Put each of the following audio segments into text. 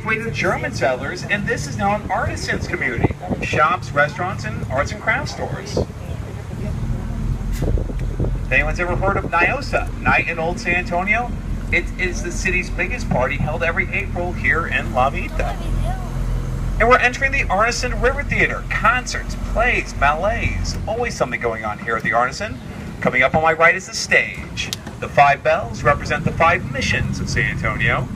way to the German settlers, and this is now an artisans community. Shops, restaurants, and arts and crafts stores. If anyone's ever heard of NIOSA, Night in Old San Antonio, it is the city's biggest party held every April here in La Vita. And we're entering the Artisan River Theater. Concerts, plays, ballets, always something going on here at the Artisan. Coming up on my right is the stage. The 5 bells represent the 5 missions of San Antonio.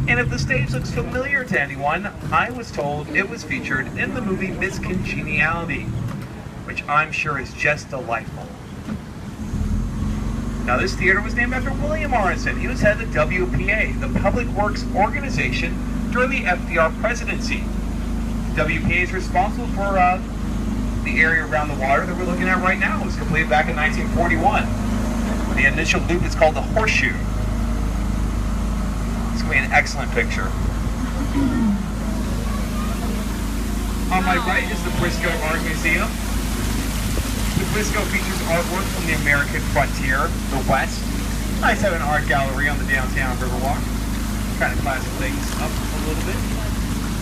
And if the stage looks familiar to anyone, I was told it was featured in the movie Miss Congeniality, which I'm sure is just delightful. Now, this theater was named after William Artisan. He was head of the WPA, the Public Works Organization, during the FDR presidency. The WPA is responsible for the area around the water that we're looking at right now. It was completed back in 1941. The initial loop is called the Horseshoe. It's going to be an excellent picture. On my right is the Briscoe Art Museum. The Briscoe features artwork from the American frontier, the West. Nice to have an art gallery on the downtown Riverwalk. Trying to class things up a little bit.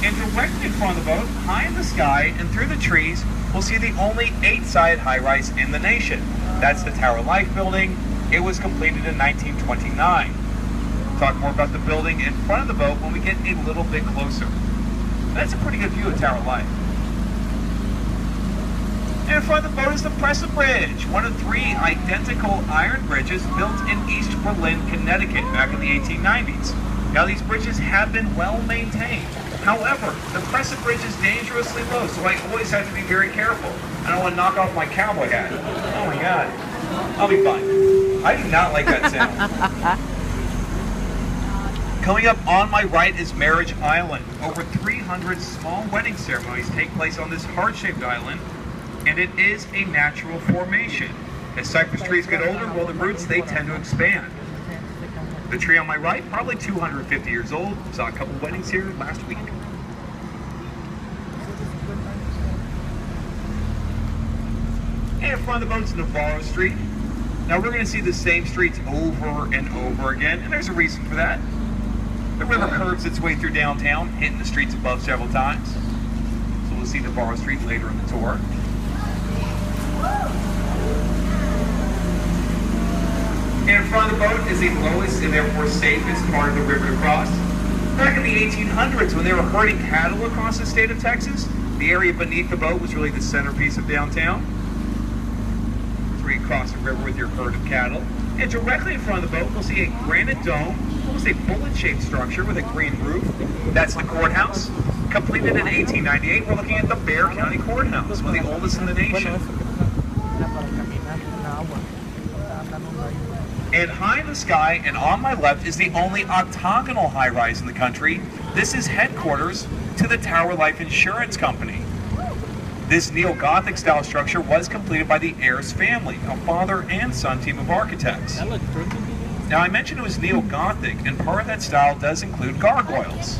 And directly in front of the boat, high in the sky and through the trees, we'll see the only 8-sided high-rise in the nation. That's the Tower Life building. It was completed in 1929. We'll talk more about the building in front of the boat when we get a little bit closer. That's a pretty good view of Tower Life. And in front of the boat is the Presa Bridge, one of 3 identical iron bridges built in East Berlin, Connecticut back in the 1890s. Now, these bridges have been well maintained. However, the Presa Bridge is dangerously low, so I always have to be very careful. I don't want to knock off my cowboy hat. Oh my God. I'll be fine. I do not like that sound. Coming up on my right is Marriage Island. Over 300 small wedding ceremonies take place on this heart-shaped island, and it is a natural formation. As cypress trees get older, well, the roots, they tend to expand. The tree on my right, probably 250 years old. Saw a couple weddings here last week. And in front of the boat's Navarro Street. Now we're going to see the same streets over and over again, and there's a reason for that. The river curves its way through downtown, hitting the streets above several times. So we'll see Navarro Street later in the tour. And in front of the boat is the lowest and therefore safest part of the river to cross. Back in the 1800s, when they were herding cattle across the state of Texas, the area beneath the boat was really the centerpiece of downtown. That's where you cross the river with your herd of cattle. And directly in front of the boat, we'll see a granite dome, almost a bullet-shaped structure with a green roof. That's the courthouse. Completed in 1898, we're looking at the Bexar County Courthouse, one of the oldest in the nation. And high in the sky and on my left is the only octagonal high-rise in the country. This is headquarters to the Tower Life Insurance Company. This neo-Gothic style structure was completed by the Ayers family, a father and son team of architects. Now, I mentioned it was neo-Gothic, and part of that style does include gargoyles.